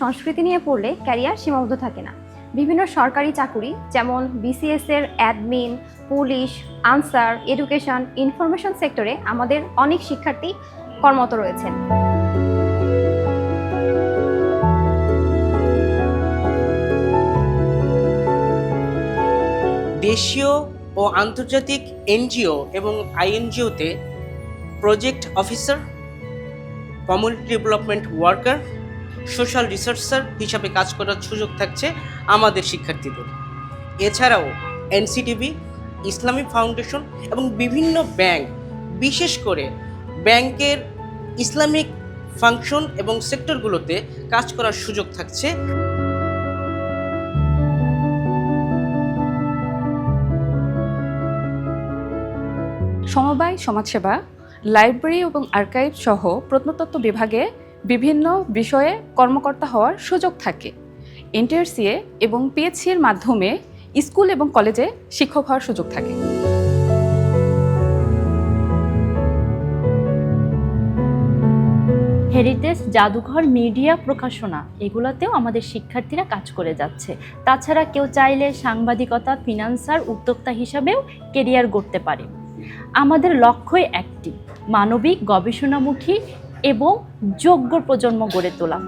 সংস্কৃতি নিয়ে পড়লে ক্যারিয়ার সীমাবদ্ধ থাকে না। বিভিন্ন সরকারি চাকুরি যেমন বিসিএস এর admin, police, answer, education, information সেক্টরে আমাদের অনেক শিক্ষার্থী কর্মরত রয়েছেন। দেশীয় ও আন্তর্জাতিক এনজিও এবং আইএনজিওতে project officer, community development worker, social researcher হিসাবে কাজ করার সুযোগ থাকছে আমাদের শিক্ষার্থীদের। এছাড়াও এনসিটিভি, ইসলামী ফাউন্ডেশন এবং বিভিন্ন ব্যাংক, বিশেষ করে ব্যাংকের ইসলামিক ফাংশন এবং সেক্টরগুলোতে কাজ করার সুযোগ থাকছে। সমবায় সমাজসেবা, লাইব্রেরি এবং আর্কাইভ সহ প্রত্নতত্ত্ব বিভাগে বিভিন্ন বিষয়ে কর্মকর্তা হওয়ার সুযোগ থাকে। এনটিআরসিএ এবং পিএইচসি এর মাধ্যমে স্কুল এবং কলেজে শিক্ষক হওয়ার সুযোগ থাকে। হেরিটেজ, জাদুঘর, মিডিয়া, প্রকাশনা এগুলোতেও আমাদের শিক্ষার্থীরা কাজ করে যাচ্ছে। তাছাড়া কেউ চাইলে সাংবাদিকতা, ফিনান্সার, উদ্যোক্তা হিসাবেও কেরিয়ার গড়তে পারে। আমাদের লক্ষ্যই একটি, মানবিক, গবেষণামুখী এবং যোগ্য প্রজন্ম গড়ে তোলা।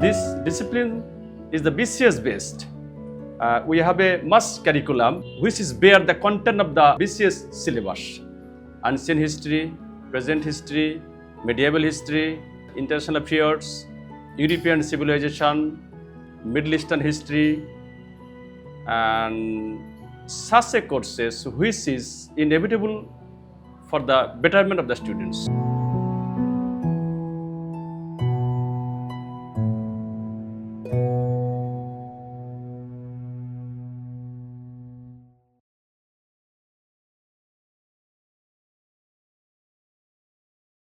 This discipline is the BCS based. We have a must curriculum which is bear the content of the BCS syllabus: ancient history, present history, medieval history, international affairs, European civilization, Middle Eastern history, and such a courses which is inevitable for the betterment of the students.